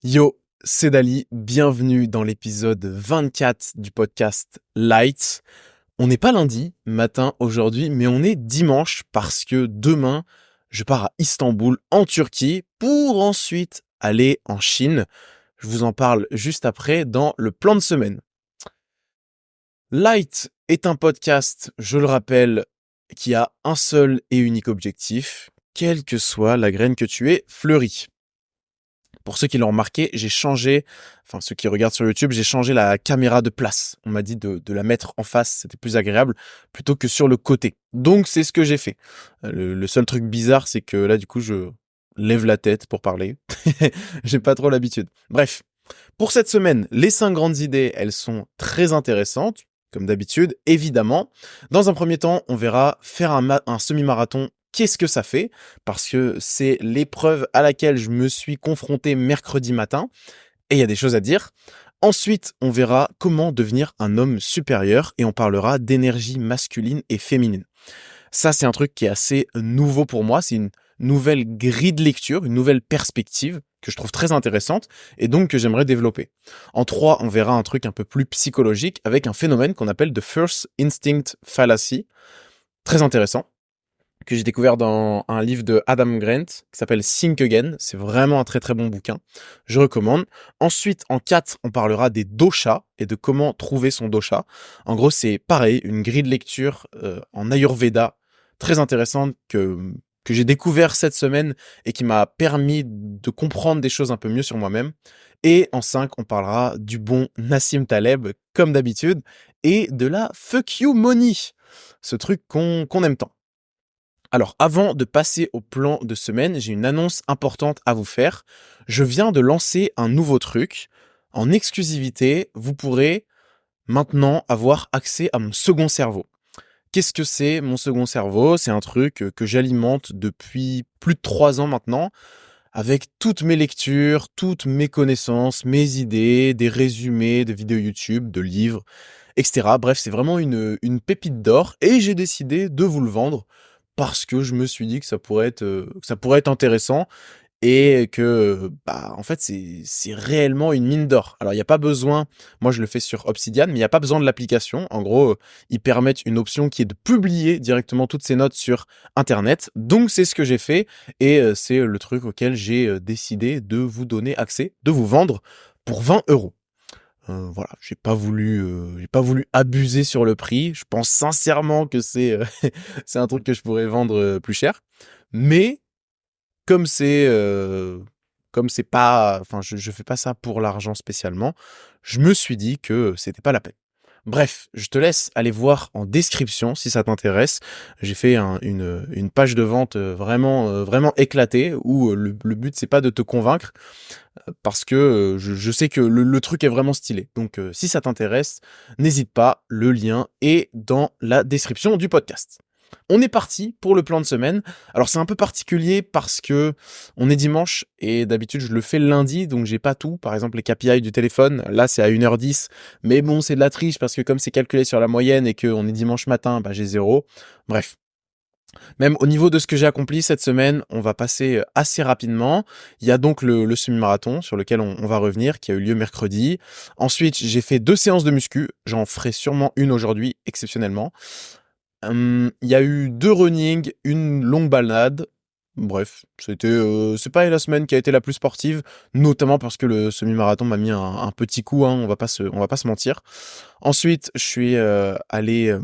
Yo, c'est Dali, bienvenue dans l'épisode 24 du podcast Light. On n'est pas lundi matin aujourd'hui, mais on est dimanche parce que demain, je pars à Istanbul, en Turquie, pour ensuite aller en Chine. Je vous en parle juste après dans le plan de semaine. Light est un podcast, je le rappelle, qui a un seul et unique objectif, quelle que soit la graine que tu aies fleurie. Pour ceux qui l'ont remarqué, ceux qui regardent sur YouTube, j'ai changé la caméra de place. On m'a dit de la mettre en face, c'était plus agréable, plutôt que sur le côté. Donc c'est ce que j'ai fait. Le seul truc bizarre, c'est que là, du coup, je lève la tête pour parler. J'ai pas trop l'habitude. Bref, pour cette semaine, les 5 grandes idées, elles sont très intéressantes, comme d'habitude, évidemment. Dans un premier temps, on verra faire un semi-marathon. Qu'est-ce que ça fait? Parce que c'est l'épreuve à laquelle je me suis confronté mercredi matin, et il y a des choses à dire. Ensuite, on verra comment devenir un homme supérieur, et on parlera d'énergie masculine et féminine. Ça, c'est un truc qui est assez nouveau pour moi. C'est une nouvelle grille de lecture, une nouvelle perspective que je trouve très intéressante et donc que j'aimerais développer. En 3, on verra un truc un peu plus psychologique avec un phénomène qu'on appelle the first instinct fallacy. Très intéressant, que j'ai découvert dans un livre de Adam Grant qui s'appelle Think Again. C'est vraiment un très très bon bouquin. Je recommande. Ensuite, en 4, on parlera des doshas et de comment trouver son dosha. En gros, c'est pareil, une grille de lecture en Ayurveda très intéressante que j'ai découvert cette semaine et qui m'a permis de comprendre des choses un peu mieux sur moi-même. Et en 5, on parlera du bon Nassim Taleb, comme d'habitude, et de la fuck you money, ce truc qu'on aime tant. Alors, avant de passer au plan de semaine, j'ai une annonce importante à vous faire. Je viens de lancer un nouveau truc. En exclusivité, vous pourrez maintenant avoir accès à mon second cerveau. Qu'est-ce que c'est mon second cerveau? C'est un truc que j'alimente depuis plus de 3 ans maintenant, avec toutes mes lectures, toutes mes connaissances, mes idées, des résumés de vidéos YouTube, de livres, etc. Bref, c'est vraiment une pépite d'or et j'ai décidé de vous le vendre parce que je me suis dit que ça pourrait être intéressant et que, bah, en fait, c'est réellement une mine d'or. Alors, il y a pas besoin, moi je le fais sur Obsidian, mais il y a pas besoin de l'application. En gros, ils permettent une option qui est de publier directement toutes ces notes sur internet. Donc, c'est ce que j'ai fait et c'est le truc auquel j'ai décidé de vous donner accès, de vous vendre pour 20 €. Voilà, j'ai pas voulu abuser sur le prix. Je pense sincèrement que c'est un truc que je pourrais vendre plus cher. Mais comme c'est pas, enfin, je fais pas ça pour l'argent spécialement, je me suis dit que c'était pas la peine. Bref, je te laisse aller voir en description si ça t'intéresse. J'ai fait une page de vente vraiment éclatée où le but c'est pas de te convaincre parce que je sais que le truc est vraiment stylé. Donc si ça t'intéresse, n'hésite pas, le lien est dans la description du podcast. On est parti pour le plan de semaine. Alors c'est un peu particulier parce que on est dimanche et d'habitude je le fais le lundi, donc j'ai pas tout. Par exemple les KPI du téléphone, là c'est à 1h10, mais bon c'est de la triche parce que comme c'est calculé sur la moyenne et qu'on est dimanche matin, bah j'ai 0. Bref, même au niveau de ce que j'ai accompli cette semaine, on va passer assez rapidement. Il y a donc le semi-marathon sur lequel on va revenir, qui a eu lieu mercredi. Ensuite, j'ai fait 2 séances de muscu. J'en ferai sûrement une aujourd'hui, exceptionnellement. Il y a eu 2 running, une longue balade. Bref, c'est pas la semaine qui a été la plus sportive, notamment parce que le semi-marathon m'a mis un petit coup, hein, on va pas se mentir. Ensuite, je suis allé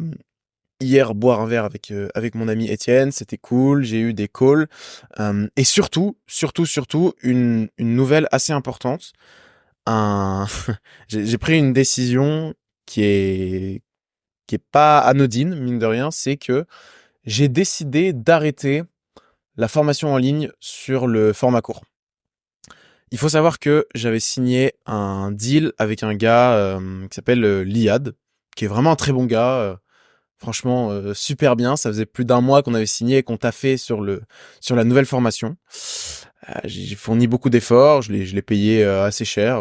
hier boire un verre avec mon ami Étienne, c'était cool, j'ai eu des calls, et surtout une nouvelle assez importante. Un j'ai pris une décision qui est qui est pas anodine, mine de rien, c'est que j'ai décidé d'arrêter la formation en ligne sur le format court. Il faut savoir que j'avais signé un deal avec un gars, qui s'appelle, Liad, qui est vraiment un très bon gars, franchement, super bien. Ça faisait plus d'1 mois qu'on avait signé et qu'on taffait sur la nouvelle formation. J'ai fourni beaucoup d'efforts, je l'ai payé, assez cher,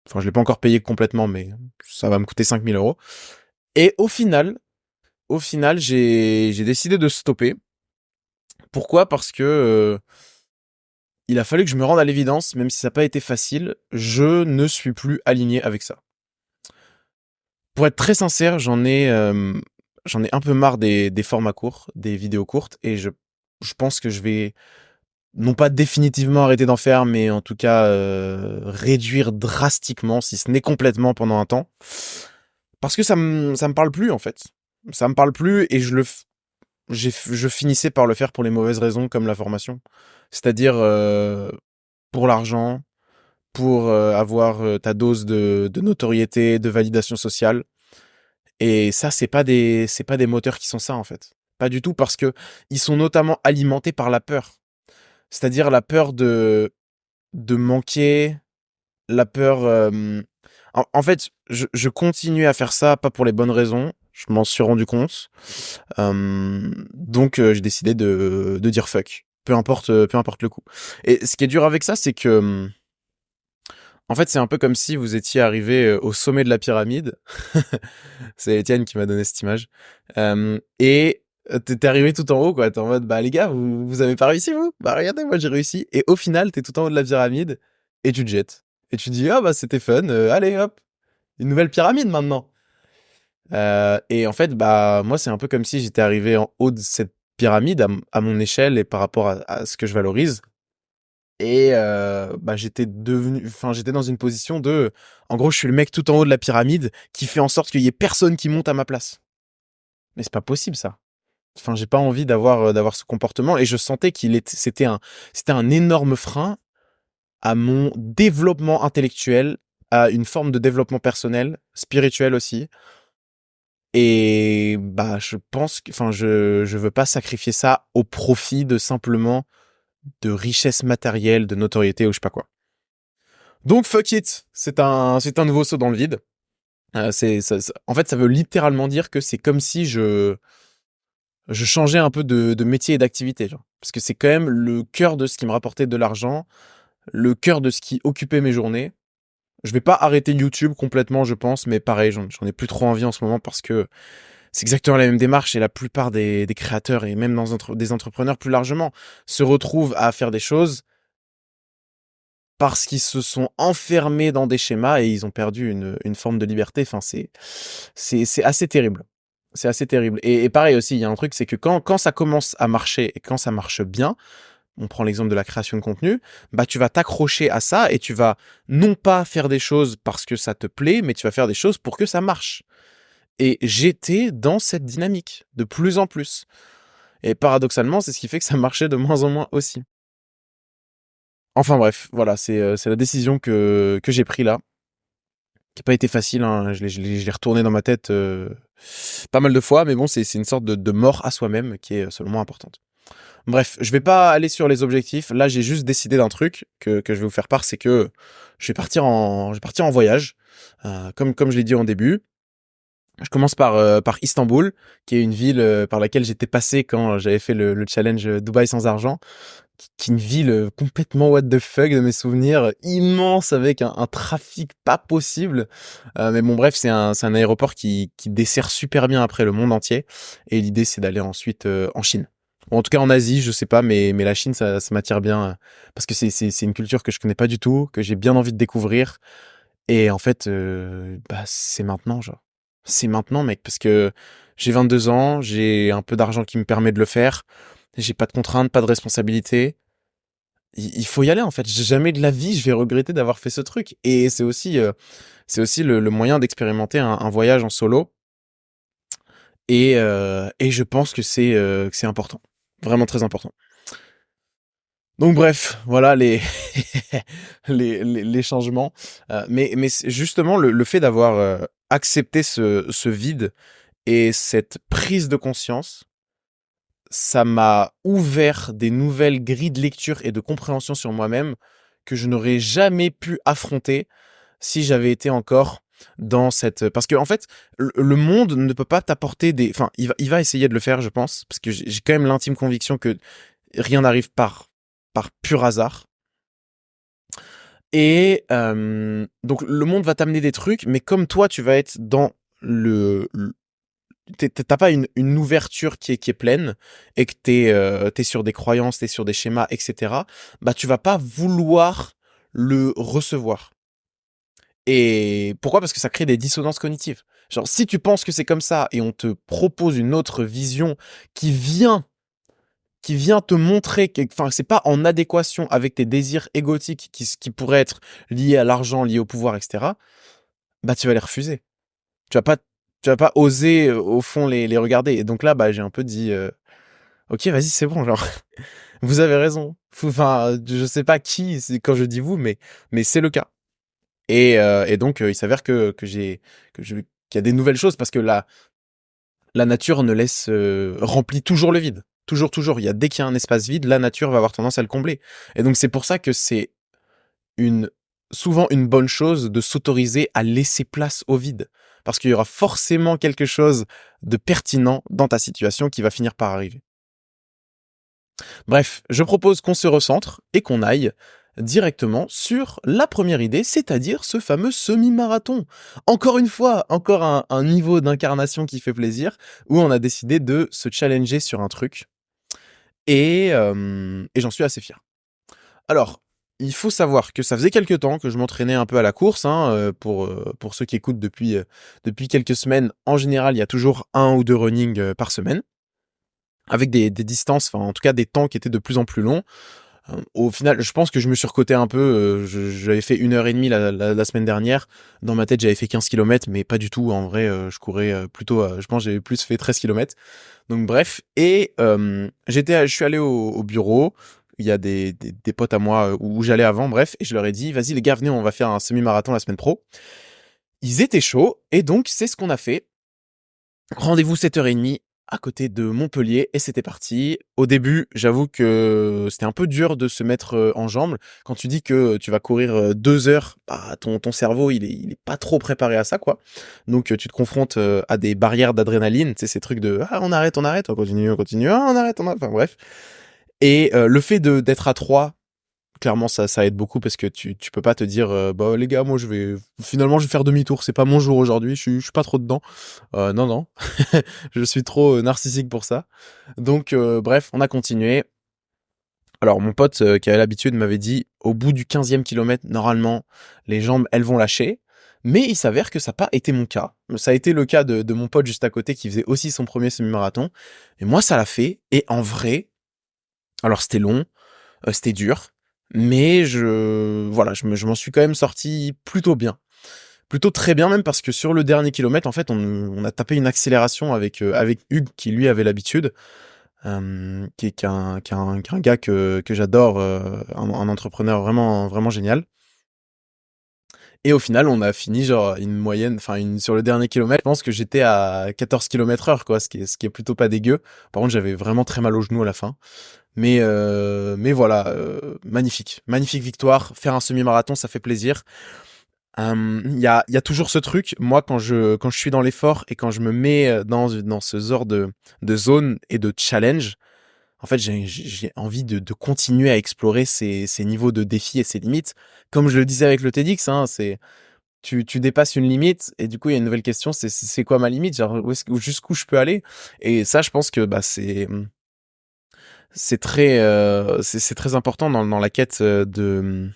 enfin je l'ai pas encore payé complètement, mais ça va me coûter 5 000 € et au final j'ai décidé de stopper. Pourquoi? Parce que, il a fallu que je me rende à l'évidence, même si ça n'a pas été facile, je ne suis plus aligné avec ça. Pour être très sincère, j'en ai un peu marre des formats courts, des vidéos courtes, et je pense que je vais non pas définitivement arrêter d'en faire, mais en tout cas réduire drastiquement, si ce n'est complètement pendant un temps, parce que ça me parle plus en fait. Ça me parle plus et je finissais par le faire pour les mauvaises raisons comme la formation, c'est-à-dire pour l'argent, pour avoir ta dose de notoriété, de validation sociale. Et ça, c'est pas des moteurs qui sont ça en fait. Pas du tout parce que ils sont notamment alimentés par la peur. C'est-à-dire la peur de manquer, la peur. En fait, je continue à faire ça, pas pour les bonnes raisons. Je m'en suis rendu compte. Donc, j'ai décidé de dire fuck. Peu importe le coup. Et ce qui est dur avec ça, c'est que, en fait, c'est un peu comme si vous étiez arrivé au sommet de la pyramide. C'est Étienne qui m'a donné cette image. Et t'es arrivé tout en haut, quoi. T'es en mode, bah les gars, vous avez pas réussi, vous? Bah regardez, moi j'ai réussi. Et au final, t'es tout en haut de la pyramide et tu te jettes. Et tu dis, ah bah c'était fun, allez hop, une nouvelle pyramide maintenant. Et en fait, bah moi c'est un peu comme si j'étais arrivé en haut de cette pyramide à mon échelle et par rapport à ce que je valorise. Et bah j'étais dans une position en gros, je suis le mec tout en haut de la pyramide qui fait en sorte qu'il y ait personne qui monte à ma place. Mais c'est pas possible ça. Enfin, j'ai pas envie d'avoir ce comportement et je sentais c'était un énorme frein à mon développement intellectuel, à une forme de développement personnel, spirituel aussi. Et bah je pense que enfin je veux pas sacrifier ça au profit de simplement de richesse matérielle, de notoriété ou je sais pas quoi. Donc fuck it, c'est un nouveau saut dans le vide. En fait, ça veut littéralement dire que c'est comme si je changeais un peu de métier et d'activité, genre. Parce que c'est quand même le cœur de ce qui me rapportait de l'argent, le cœur de ce qui occupait mes journées. Je vais pas arrêter YouTube complètement, je pense, mais pareil, j'en ai plus trop envie en ce moment parce que c'est exactement la même démarche et la plupart des créateurs et même des entrepreneurs plus largement se retrouvent à faire des choses parce qu'ils se sont enfermés dans des schémas et ils ont perdu une forme de liberté. Enfin, c'est assez terrible. C'est assez terrible. Et pareil aussi, il y a un truc, c'est que quand ça commence à marcher et quand ça marche bien, on prend l'exemple de la création de contenu, bah tu vas t'accrocher à ça et tu vas non pas faire des choses parce que ça te plaît, mais tu vas faire des choses pour que ça marche. Et j'étais dans cette dynamique de plus en plus. Et paradoxalement, c'est ce qui fait que ça marchait de moins en moins aussi. Enfin bref, voilà, c'est la décision que j'ai prise là, qui n'a pas été facile, hein. Je l'ai retourné dans ma tête pas mal de fois, mais bon, c'est une sorte de mort à soi-même qui est selon moi importante. Bref, je vais pas aller sur les objectifs. Là, j'ai juste décidé d'un truc que je vais vous faire part, c'est que je vais partir en voyage, comme je l'ai dit en début. Je commence par Istanbul, qui est une ville par laquelle j'étais passé quand j'avais fait le challenge Dubaï sans argent, qui est une ville complètement what the fuck de mes souvenirs, immense avec un trafic pas possible. Mais bon, bref, c'est un aéroport qui dessert super bien après le monde entier. Et l'idée, c'est d'aller ensuite en Chine. Ou en tout cas en Asie, je sais pas, mais la Chine, ça m'attire bien parce que c'est une culture que je connais pas du tout, que j'ai bien envie de découvrir. Et en fait, bah, c'est maintenant, genre. C'est maintenant, mec, parce que j'ai 22 ans, j'ai un peu d'argent qui me permet de le faire, j'ai pas de contraintes, pas de responsabilités. Il faut y aller, en fait. Jamais de la vie, je vais regretter d'avoir fait ce truc. Et c'est aussi le moyen d'expérimenter un voyage en solo. Et je pense que c'est important. Vraiment très important. Donc bref, voilà les les changements. Mais justement, le fait d'avoir accepté ce vide et cette prise de conscience, ça m'a ouvert des nouvelles grilles de lecture et de compréhension sur moi-même que je n'aurais jamais pu affronter si j'avais été encore dans cette... Parce que en fait, le monde ne peut pas t'apporter des... Enfin, il va essayer de le faire, je pense, parce que j'ai quand même l'intime conviction que rien n'arrive par pur hasard. Et donc le monde va t'amener des trucs, mais comme toi, tu vas être dans t'as pas une ouverture qui est pleine et que t'es sur des croyances, t'es sur des schémas, etc., bah tu vas pas vouloir le recevoir. Et pourquoi? Parce que ça crée des dissonances cognitives. Genre, si tu penses que c'est comme ça et on te propose une autre vision qui vient, qui vient te montrer que, enfin, c'est pas en adéquation avec tes désirs égotiques qui pourraient être liés à l'argent, liés au pouvoir, etc., bah, tu vas les refuser. Tu vas pas, tu vas pas oser, au fond, les regarder. Et donc là, bah, j'ai un peu dit, ok, vas-y, c'est bon, genre, vous avez raison. Enfin, je sais pas qui, c'est quand je dis vous, mais c'est le cas. Et donc, il s'avère qu'il y a des nouvelles choses parce que la nature ne laisse remplit toujours le vide. Toujours, toujours. Il y a dès qu'il y a un espace vide, la nature va avoir tendance à le combler. Et donc c'est pour ça que c'est une souvent une bonne chose de s'autoriser à laisser place au vide, parce qu'il y aura forcément quelque chose de pertinent dans ta situation qui va finir par arriver. Bref, je propose qu'on se recentre et qu'on aille directement sur la première idée, c'est-à-dire ce fameux semi-marathon. Encore une fois, encore un niveau d'incarnation qui fait plaisir, où on a décidé de se challenger sur un truc, et j'en suis assez fier. Alors, il faut savoir que ça faisait quelque temps que je m'entraînais un peu à la course, hein, pour ceux qui écoutent depuis quelques semaines. En général, il y a toujours 1 ou 2 running, par semaine, avec des distances, enfin en tout cas des temps qui étaient de plus en plus longs. Au final, je pense que je me suis surcoté un peu. J'avais fait 1 heure et demie la semaine dernière. Dans ma tête, j'avais fait 15 kilomètres, mais pas du tout. En vrai, je courais plutôt. Je pense que j'avais plus fait 13 kilomètres. Donc bref. Et je suis allé au bureau. Il y a des potes à moi où j'allais avant. Bref. Et je leur ai dit, vas-y les gars, venez, on va faire un semi-marathon la semaine pro. Ils étaient chauds. Et donc, c'est ce qu'on a fait. Rendez-vous 7h30 à côté de Montpellier et c'était parti. Au début, j'avoue que c'était un peu dur de se mettre en jambes. Quand tu dis que tu vas courir 2 heures, bah, ton cerveau, il est pas trop préparé à ça, quoi. Donc, tu te confrontes à des barrières d'adrénaline, tu sais, ces trucs de, ah, on arrête, on continue, ah, on arrête, enfin, bref. Et le fait d'être à 3, clairement, ça aide beaucoup parce que tu peux pas te dire, bah les gars, moi finalement je vais faire demi-tour, c'est pas mon jour aujourd'hui, je suis pas trop dedans. Non, non, je suis trop narcissique pour ça. Donc bref, on a continué. Alors mon pote qui avait l'habitude m'avait dit, au bout du 15e kilomètre, normalement, les jambes, elles vont lâcher. Mais il s'avère que ça n'a pas été mon cas. Ça a été le cas de mon pote juste à côté qui faisait aussi son premier semi-marathon. Et moi, ça l'a fait. Et en vrai, alors c'était long, c'était dur, mais voilà, je m'en suis quand même sorti plutôt bien. Plutôt très bien même parce que sur le dernier kilomètre, en fait, on a tapé une accélération avec Hugues qui lui avait l'habitude, qui est un gars que j'adore, un entrepreneur vraiment, vraiment génial. Et au final, on a fini genre une moyenne, enfin sur le dernier kilomètre, je pense que j'étais à 14 km/h, quoi, ce qui est plutôt pas dégueu. Par contre, j'avais vraiment très mal au genou à la fin. Mais voilà, magnifique, magnifique victoire. Faire un semi-marathon, ça fait plaisir. Il y a toujours ce truc. Moi, quand je suis dans l'effort et quand je me mets dans ce genre de zone et de challenge, en fait, j'ai envie de continuer à explorer ces niveaux de défis et ces limites. Comme je le disais avec le TEDx, hein, c'est tu dépasses une limite et du coup il y a une nouvelle question. C'est quoi ma limite? Genre jusqu'où je peux aller? Et ça, je pense que bah c'est très important dans la quête de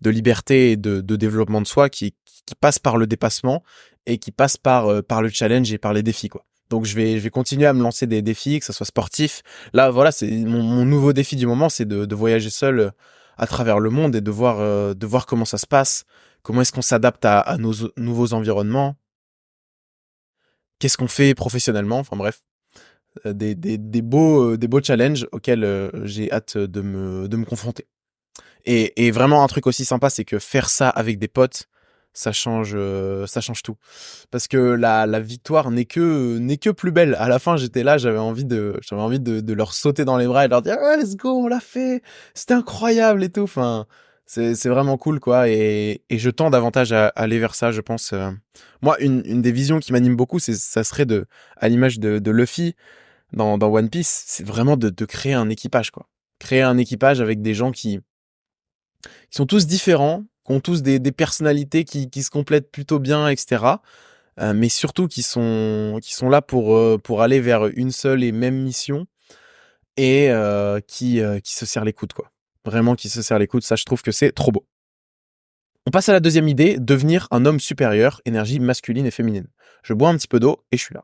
liberté et de développement de soi qui passe par le dépassement et qui passe par le challenge et par les défis, quoi. Donc je vais continuer à me lancer des défis, que ça soit sportif. Là, voilà, c'est mon nouveau défi du moment, c'est de voyager seul à travers le monde et de voir comment ça se passe, comment est-ce qu'on s'adapte à nos nouveaux environnements, qu'est-ce qu'on fait professionnellement, enfin bref. Des beaux challenges auxquels j'ai hâte de me confronter. Et vraiment un truc aussi sympa, c'est que faire ça avec des potes, ça change tout. Parce que la victoire n'est que plus belle. À la fin, j'étais là, j'avais envie de leur sauter dans les bras et de leur dire, ah, let's go, on l'a fait, c'était incroyable et tout. Enfin, c'est vraiment cool, quoi. Et je tends davantage à aller vers ça, je pense. Moi, une des visions qui m'anime beaucoup, ça serait à l'image de Luffy dans One Piece, c'est vraiment de créer un équipage, quoi. Créer un équipage avec des gens qui sont tous différents, qui ont tous des personnalités qui se complètent plutôt bien, etc. mais surtout qui sont là pour aller vers une seule et même mission et qui se serrent les coudes, quoi. Vraiment qui se serrent les coudes, ça je trouve que c'est trop beau. On passe à la deuxième idée, devenir un homme supérieur, énergie masculine et féminine. Je bois un petit peu d'eau et je suis là.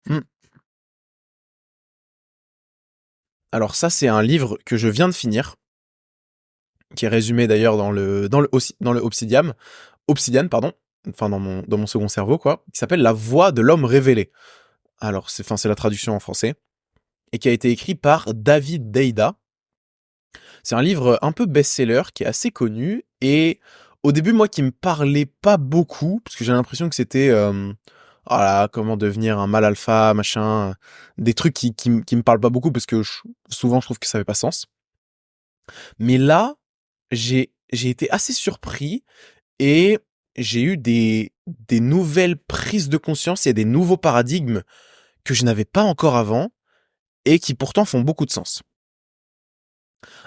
Mmh. Alors ça, c'est un livre que je viens de finir, qui est résumé d'ailleurs dans le Obsidian, pardon, enfin dans mon second cerveau, quoi, qui s'appelle La Voix de l'homme révélé. Alors c'est la traduction en français, et qui a été écrit par David Deida. C'est un livre un peu best-seller qui est assez connu, et au début, moi, qui me parlait pas beaucoup, parce que j'ai l'impression que c'était voilà, comment devenir un mâle alpha, machin, des trucs qui me parlent pas beaucoup parce que souvent je trouve que ça fait pas sens. Mais là, j'ai été assez surpris et j'ai eu des nouvelles prises de conscience et des nouveaux paradigmes que je n'avais pas encore avant et qui pourtant font beaucoup de sens.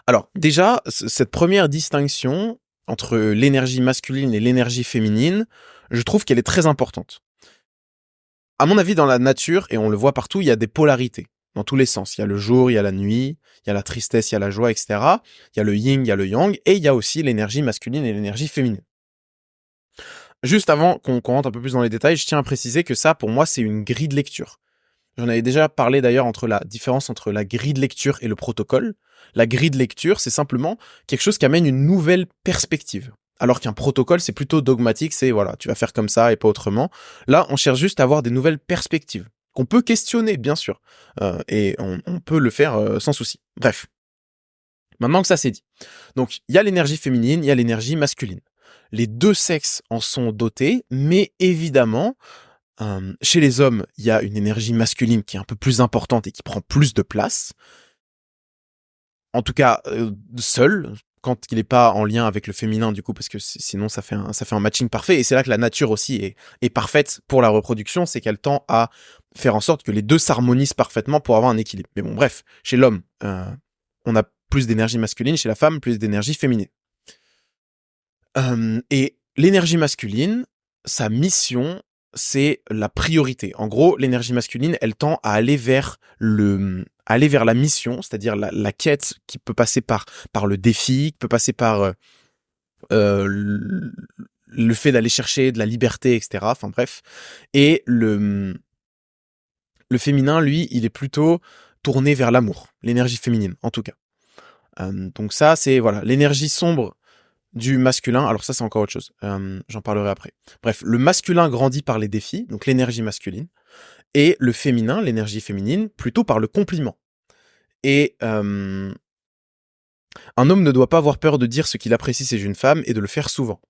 Alors déjà, cette première distinction entre l'énergie masculine et l'énergie féminine, je trouve qu'elle est très importante. À mon avis, dans la nature, et on le voit partout, il y a des polarités dans tous les sens. Il y a le jour, il y a la nuit, il y a la tristesse, il y a la joie, etc. Il y a le yin, il y a le yang, et il y a aussi l'énergie masculine et l'énergie féminine. Juste avant qu'on rentre un peu plus dans les détails, je tiens à préciser que ça, pour moi, c'est une grille de lecture. J'en avais déjà parlé d'ailleurs entre la différence entre la grille de lecture et le protocole. La grille de lecture, c'est simplement quelque chose qui amène une nouvelle perspective. Alors qu'un protocole, c'est plutôt dogmatique, c'est voilà, tu vas faire comme ça et pas autrement. Là, on cherche juste à avoir des nouvelles perspectives qu'on peut questionner, bien sûr, et on peut le faire sans souci. Bref, maintenant que ça c'est dit. Donc, il y a l'énergie féminine, il y a l'énergie masculine. Les deux sexes en sont dotés, mais évidemment, chez les hommes, il y a une énergie masculine qui est un peu plus importante et qui prend plus de place. En tout cas, seul, quand il n'est pas en lien avec le féminin, du coup, parce que sinon ça fait un matching parfait. Et c'est là que la nature aussi est parfaite pour la reproduction, c'est qu'elle tend à faire en sorte que les deux s'harmonisent parfaitement pour avoir un équilibre. Mais bon, bref, chez l'homme, on a plus d'énergie masculine, chez la femme, plus d'énergie féminine. Et l'énergie masculine, sa mission, c'est la priorité. En gros, l'énergie masculine, elle tend à aller vers la mission, c'est-à-dire la quête qui peut passer par le défi, qui peut passer par le fait d'aller chercher de la liberté, etc. Enfin bref. Et le féminin, lui, il est plutôt tourné vers l'amour, l'énergie féminine, en tout cas. Donc ça, c'est voilà, l'énergie sombre du masculin. Alors ça, c'est encore autre chose. J'en parlerai après. Bref, le masculin grandit par les défis, donc l'énergie masculine, et le féminin, l'énergie féminine, plutôt par le compliment. Et un homme ne doit pas avoir peur de dire ce qu'il apprécie chez une femme et de le faire souvent.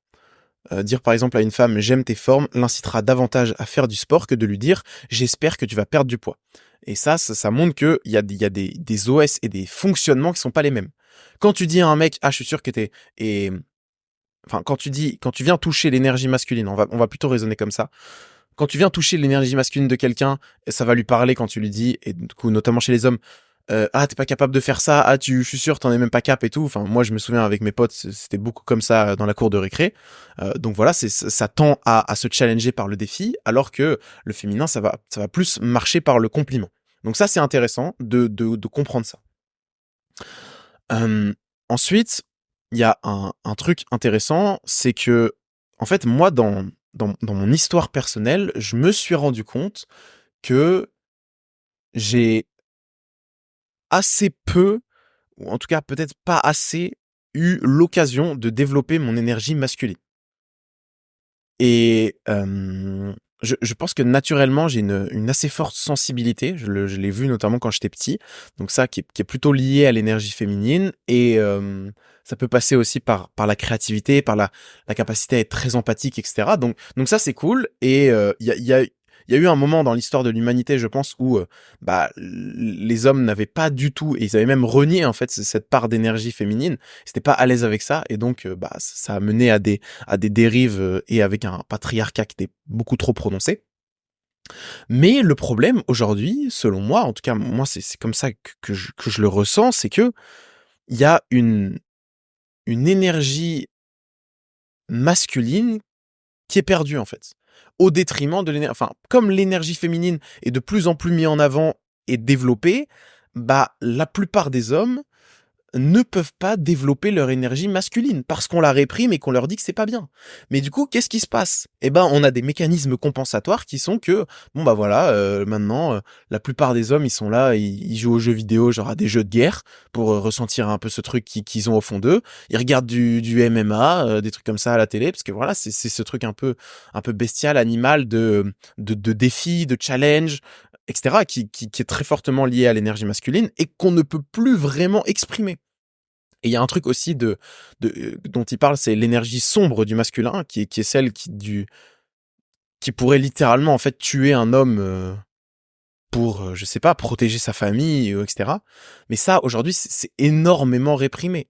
Dire par exemple à une femme j'aime tes formes l'incitera davantage à faire du sport que de lui dire j'espère que tu vas perdre du poids. Et ça montre qu'il y a des OS et des fonctionnements qui sont pas les mêmes. Quand tu dis à un mec ah je suis sûr que t'es et enfin quand tu viens toucher l'énergie masculine, on va plutôt raisonner comme ça. Quand tu viens toucher l'énergie masculine de quelqu'un, ça va lui parler quand tu lui dis, et du coup notamment chez les hommes, ah t'es pas capable de faire ça, ah je suis sûr t'en es même pas cap et tout. Enfin moi je me souviens avec mes potes c'était beaucoup comme ça dans la cour de récré. Donc voilà ça tend à se challenger par le défi, alors que le féminin ça va plus marcher par le compliment. Donc ça c'est intéressant de comprendre ça. Ensuite il y a un truc intéressant, c'est que en fait moi dans mon histoire personnelle je me suis rendu compte que j'ai assez peu, ou en tout cas peut-être pas assez, eu l'occasion de développer mon énergie masculine. Et je pense que naturellement j'ai une assez forte sensibilité, je l'ai vu notamment quand j'étais petit, donc ça qui est plutôt lié à l'énergie féminine, et ça peut passer aussi par la créativité, par la capacité à être très empathique, etc. Donc ça c'est cool, et il y a eu un moment dans l'histoire de l'humanité, je pense, où les hommes n'avaient pas du tout, et ils avaient même renié en fait cette part d'énergie féminine. Ils n'étaient pas à l'aise avec ça, et donc ça a mené à des dérives et avec un patriarcat qui était beaucoup trop prononcé. Mais le problème aujourd'hui, selon moi, en tout cas moi c'est comme ça que je le ressens, c'est que il y a une énergie masculine qui est perdue, en fait. Au détriment de l'énergie... Enfin, comme l'énergie féminine est de plus en plus mise en avant et développée, bah, la plupart des hommes ne peuvent pas développer leur énergie masculine parce qu'on la réprime et qu'on leur dit que c'est pas bien. Mais du coup, qu'est-ce qui se passe? Eh ben, on a des mécanismes compensatoires qui sont que, bon bah voilà, maintenant, la plupart des hommes, ils sont là, ils jouent aux jeux vidéo, genre à des jeux de guerre, pour ressentir un peu ce truc qu'ils ont au fond d'eux. Ils regardent du MMA, des trucs comme ça à la télé, parce que voilà, c'est ce truc un peu bestial, animal, de défis, de challenge, etc., qui est très fortement lié à l'énergie masculine et qu'on ne peut plus vraiment exprimer. Et il y a un truc aussi dont il parle, c'est l'énergie sombre du masculin, qui est celle qui pourrait littéralement en fait tuer un homme pour, je sais pas, protéger sa famille, etc. Mais ça, aujourd'hui, c'est énormément réprimé.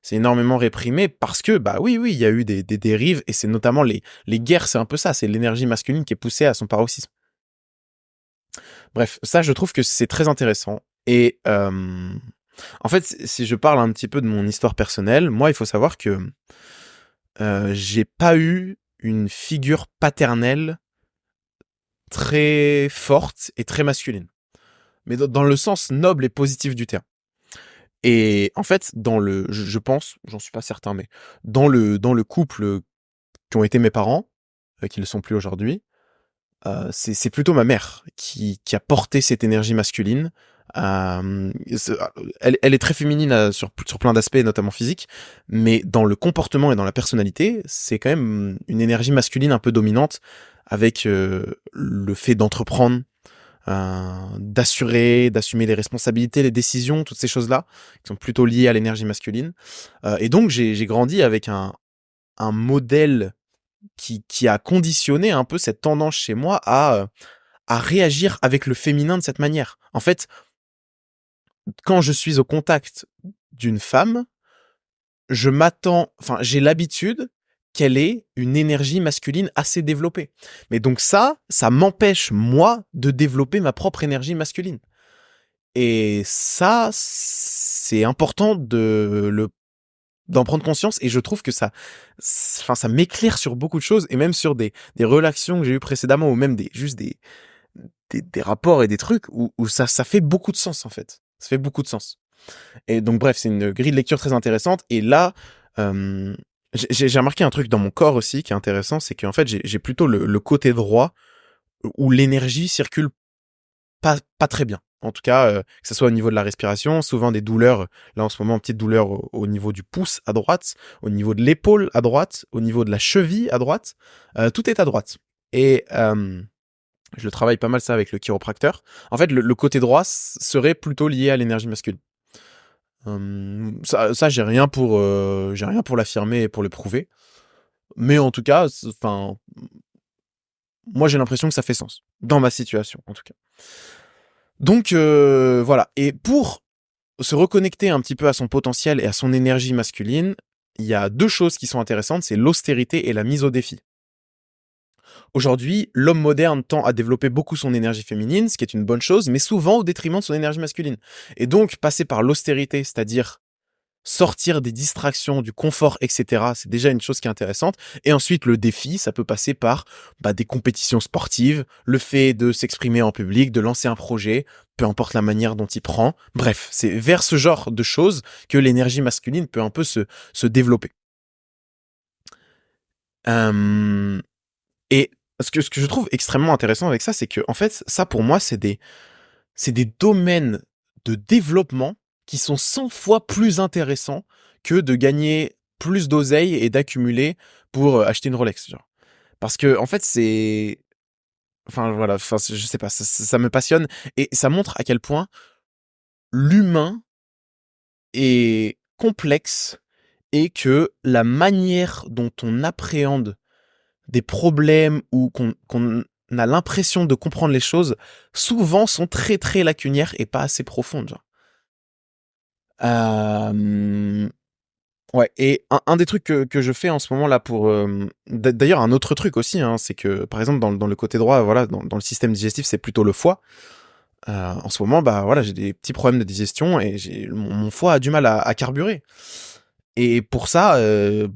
C'est énormément réprimé parce que, bah oui, il y a eu des dérives et c'est notamment les guerres, c'est un peu ça, c'est l'énergie masculine qui est poussée à son paroxysme. Bref, ça, je trouve que c'est très intéressant. Et en fait, si je parle un petit peu de mon histoire personnelle, moi, il faut savoir que j'ai pas eu une figure paternelle très forte et très masculine. Mais dans le sens noble et positif du terme. Et en fait, je pense, j'en suis pas certain, mais dans le couple qui ont été mes parents, qui ne le sont plus aujourd'hui, c'est plutôt ma mère qui a porté cette énergie masculine. Elle est très féminine sur plein d'aspects, notamment physique, mais dans le comportement et dans la personnalité, c'est quand même une énergie masculine un peu dominante, avec le fait d'entreprendre, d'assumer les responsabilités, les décisions, toutes ces choses-là, qui sont plutôt liées à l'énergie masculine. Et donc j'ai grandi avec un modèle qui a conditionné un peu cette tendance chez moi à réagir avec le féminin de cette manière. En fait, quand je suis au contact d'une femme, j'ai l'habitude qu'elle ait une énergie masculine assez développée. Mais donc ça m'empêche, moi, de développer ma propre énergie masculine. Et ça, c'est important d'en prendre conscience, et je trouve que ça m'éclaire sur beaucoup de choses, et même sur des relations que j'ai eues précédemment, ou même juste des rapports et des trucs où ça fait beaucoup de sens, en fait. Ça fait beaucoup de sens. Et donc bref, c'est une grille de lecture très intéressante. Et là, j'ai remarqué un truc dans mon corps aussi qui est intéressant, c'est qu'en fait j'ai plutôt le côté droit où l'énergie circule pas très bien. En tout cas, que ce soit au niveau de la respiration, souvent des douleurs, là en ce moment, petite douleur au niveau du pouce à droite, au niveau de l'épaule à droite, au niveau de la cheville à droite, tout est à droite. Et je le travaille pas mal ça avec le chiropracteur. En fait, le côté droit serait plutôt lié à l'énergie masculine. Ça j'ai rien pour l'affirmer et pour le prouver. Mais en tout cas, enfin, moi j'ai l'impression que ça fait sens dans ma situation, en tout cas. Donc voilà. Et pour se reconnecter un petit peu à son potentiel et à son énergie masculine, il y a deux choses qui sont intéressantes, c'est l'austérité et la mise au défi. Aujourd'hui, l'homme moderne tend à développer beaucoup son énergie féminine, ce qui est une bonne chose, mais souvent au détriment de son énergie masculine. Et donc, passer par l'austérité, c'est-à-dire sortir des distractions, du confort, etc., c'est déjà une chose qui est intéressante. Et ensuite, le défi, ça peut passer par des compétitions sportives, le fait de s'exprimer en public, de lancer un projet, peu importe la manière dont il prend. Bref, c'est vers ce genre de choses que l'énergie masculine peut un peu se développer. Et ce que je trouve extrêmement intéressant avec ça, c'est que, en fait, ça pour moi, c'est des domaines de développement qui sont 100 fois plus intéressants que de gagner plus d'oseille et d'accumuler pour acheter une Rolex, genre. Parce que, en fait, voilà, je sais pas, ça me passionne, et ça montre à quel point l'humain est complexe, et que la manière dont on appréhende des problèmes, ou qu'on a l'impression de comprendre les choses, souvent sont très très lacunaires et pas assez profondes, genre. Ouais, et un des trucs que je fais en ce moment là pour d'ailleurs, un autre truc aussi, hein, c'est que par exemple dans le côté droit, voilà, dans le système digestif, c'est plutôt le foie. En ce moment, voilà, j'ai des petits problèmes de digestion, et mon foie a du mal à carburer. Et pour ça,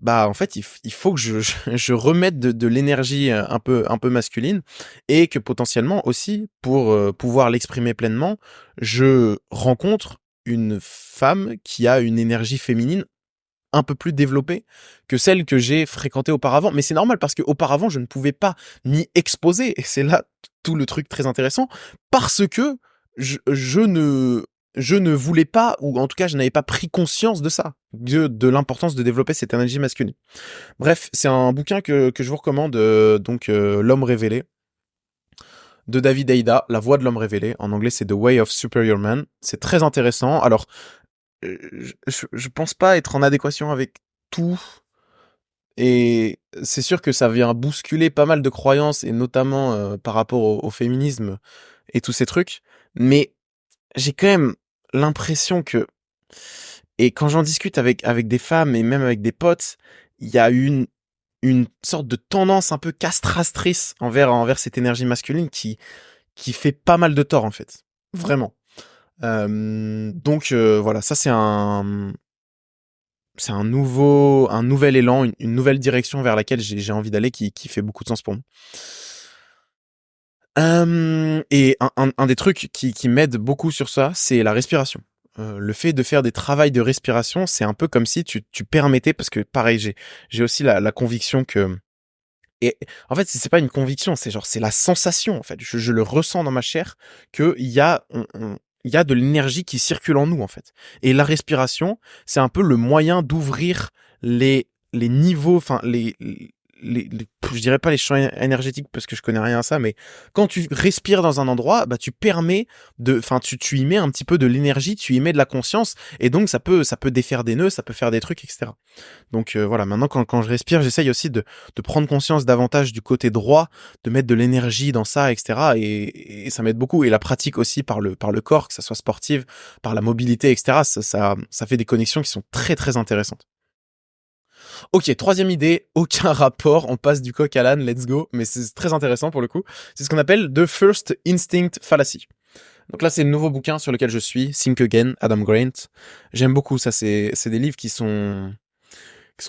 bah, en fait, il faut que je remette de l'énergie, un peu masculine et que potentiellement aussi pour, pouvoir l'exprimer pleinement, je rencontre une femme qui a une énergie féminine un peu plus développée que celle que j'ai fréquentée auparavant. Mais c'est normal parce qu'auparavant, je ne pouvais pas m'y exposer et c'est là tout le truc très intéressant parce que je je ne voulais pas, ou en tout cas, je n'avais pas pris conscience de ça, de l'importance de développer cette énergie masculine. Bref, c'est un bouquin que je vous recommande, L'homme révélé, de David Aida, La voix de l'homme révélé. En anglais, c'est The Way of Superior Man. C'est très intéressant. Alors, je pense pas être en adéquation avec tout, et c'est sûr que ça vient bousculer pas mal de croyances, et notamment par rapport au féminisme et tous ces trucs. Mais j'ai quand même l'impression que, et quand j'en discute avec des femmes et même avec des potes, il y a une sorte de tendance un peu castratrice envers cette énergie masculine qui fait pas mal de tort en fait. Vraiment. Voilà, ça c'est un nouvel élan, une nouvelle direction vers laquelle j'ai envie d'aller qui fait beaucoup de sens pour moi. Et un des trucs qui m'aide beaucoup sur ça, c'est la respiration. Le fait de faire des travails de respiration, c'est un peu comme si tu permettais, parce que pareil, j'ai aussi la conviction que, et en fait, c'est pas une conviction, c'est genre, c'est la sensation, en fait. Je le ressens dans ma chair qu'il y a, il y a de l'énergie qui circule en nous, en fait. Et la respiration, c'est un peu le moyen d'ouvrir les niveaux, enfin, je dirais pas les champs énergétiques parce que je connais rien à ça, mais quand tu respires dans un endroit, bah, tu permets enfin, tu y mets un petit peu de l'énergie, tu y mets de la conscience, et donc ça peut défaire des nœuds, ça peut faire des trucs, etc. Donc voilà, maintenant quand je respire, j'essaye aussi de prendre conscience davantage du côté droit, de mettre de l'énergie dans ça, etc. Et ça m'aide beaucoup. Et la pratique aussi par le corps, que ça soit sportive, par la mobilité, etc. Ça fait des connexions qui sont très très intéressantes. Ok, troisième idée, aucun rapport, on passe du coq à l'âne, let's go, mais c'est très intéressant pour le coup. C'est ce qu'on appelle The First Instinct Fallacy. Donc là, c'est le nouveau bouquin sur lequel je suis, Think Again, Adam Grant. J'aime beaucoup ça, c'est des livres qui sont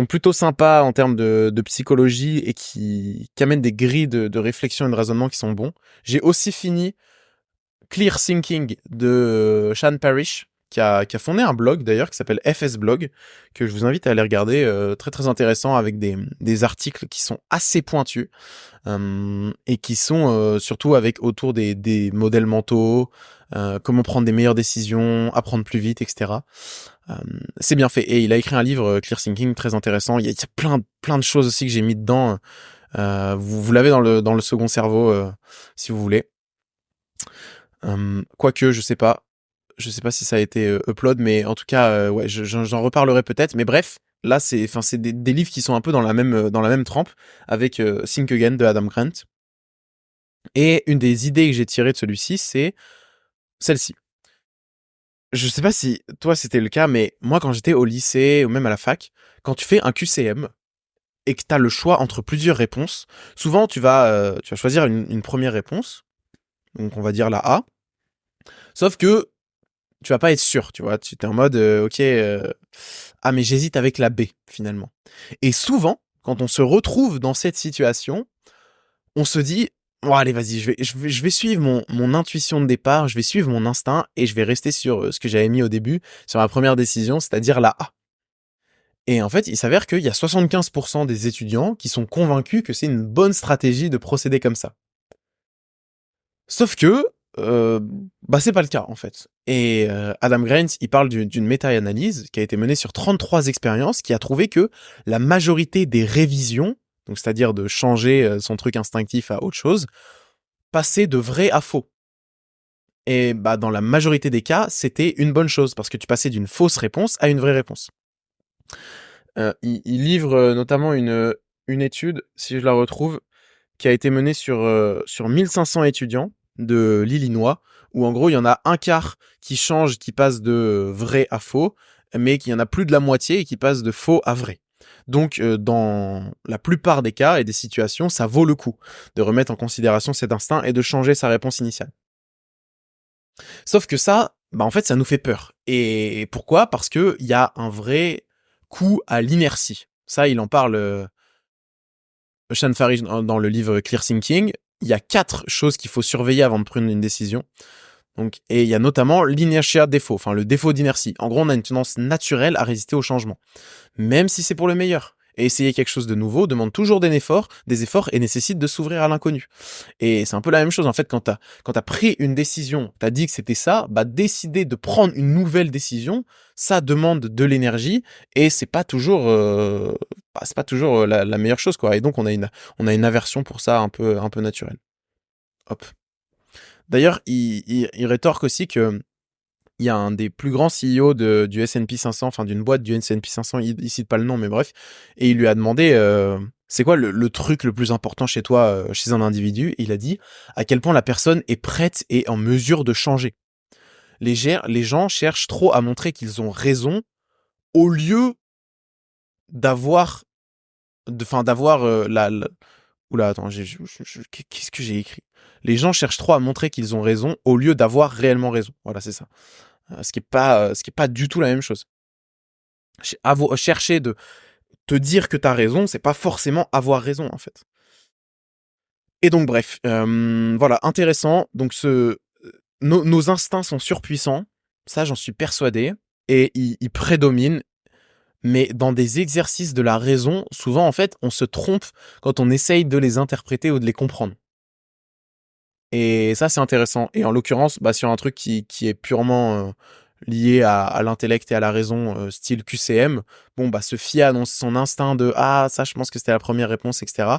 plutôt sympas en termes de psychologie et qui amènent des grilles de réflexion et de raisonnement qui sont bons. J'ai aussi fini Clear Thinking de Sean Parrish, qui a fondé un blog d'ailleurs qui s'appelle FS Blog, que je vous invite à aller regarder, très très intéressant, avec des articles qui sont assez pointus, et qui sont surtout avec autour des modèles mentaux, comment prendre des meilleures décisions, apprendre plus vite, etc. C'est bien fait. Et il a écrit un livre, Clear Thinking, très intéressant. Il y a plein de choses aussi que j'ai mis dedans. Vous l'avez dans le second cerveau, si vous voulez. Quoique, je sais pas. Je sais pas si ça a été upload, mais en tout cas, ouais, j'en reparlerai peut-être. Mais bref, là, c'est des livres qui sont un peu dans la même trempe, avec Think Again de Adam Grant. Et une des idées que j'ai tirées de celui-ci, c'est celle-ci. Je sais pas si toi c'était le cas, mais moi quand j'étais au lycée ou même à la fac, quand tu fais un QCM et que t'as le choix entre plusieurs réponses, souvent tu vas choisir une première réponse, donc on va dire la A, sauf que tu vas pas être sûr, tu vois, tu es en mode ok, ah mais j'hésite avec la B finalement. Et souvent, quand on se retrouve dans cette situation, on se dit bon, allez, vas-y, je vais suivre mon intuition de départ, je vais suivre mon instinct et je vais rester sur ce que j'avais mis au début, sur ma première décision, c'est-à-dire la A. Et en fait, il s'avère qu'il y a 75% des étudiants qui sont convaincus que c'est une bonne stratégie de procéder comme ça. Sauf que, bah c'est pas le cas en fait. Et Adam Grant, il parle d'une méta-analyse qui a été menée sur 33 expériences, qui a trouvé que la majorité des révisions, donc c'est-à-dire de changer son truc instinctif à autre chose, passaient de vrai à faux. Et bah dans la majorité des cas, c'était une bonne chose parce que tu passais d'une fausse réponse à une vraie réponse. Il livre notamment une étude, si je la retrouve, qui a été menée sur 1500 étudiants de l'Illinois, où en gros il y en a un quart qui change, qui passe de vrai à faux, mais qu'il y en a plus de la moitié et qui passe de faux à vrai. Donc dans la plupart des cas et des situations, ça vaut le coup de remettre en considération cet instinct et de changer sa réponse initiale. Sauf que ça, bah en fait ça nous fait peur. Et pourquoi ? Parce que il y a un vrai coup à l'inertie. Ça, il en parle, Shan Farish dans le livre Clear Thinking. Il y a 4 choses qu'il faut surveiller avant de prendre une décision. Donc, et il y a notamment l'inertia défaut, enfin le défaut d'inertie. En gros, on a une tendance naturelle à résister au changement, même si c'est pour le meilleur. Et essayer quelque chose de nouveau demande toujours des efforts et nécessite de s'ouvrir à l'inconnu. Et c'est un peu la même chose en fait quand t'as pris une décision, t'as dit que c'était ça, bah décider de prendre une nouvelle décision, ça demande de l'énergie et c'est pas toujours la meilleure chose quoi. Et donc on a une aversion pour ça un peu naturelle. Hop. D'ailleurs, il rétorque aussi que il y a un des plus grands CEO du S&P 500, enfin d'une boîte du S&P 500, il cite pas le nom, mais bref, et il lui a demandé c'est quoi le truc le plus important chez toi, chez un individu, et il a dit à quel point la personne est prête et en mesure de changer. Les gens cherchent trop à montrer qu'ils ont raison au lieu d'avoir, d'avoir oula, attends, qu'est-ce que j'ai écrit? Les gens cherchent trop à montrer qu'ils ont raison au lieu d'avoir réellement raison. Voilà, c'est ça. Ce qui est pas du tout la même chose. Chercher de te dire que t'as raison, c'est pas forcément avoir raison en fait. Et donc bref, voilà, intéressant. Donc nos instincts sont surpuissants, ça j'en suis persuadé, et ils prédominent. Mais dans des exercices de la raison, souvent en fait, on se trompe quand on essaye de les interpréter ou de les comprendre. Et ça, c'est intéressant. Et en l'occurrence, bah, sur un truc qui est purement lié à l'intellect et à la raison, style QCM, bon, bah, se fier à son instinct de ah, ça, je pense que c'était la première réponse, etc.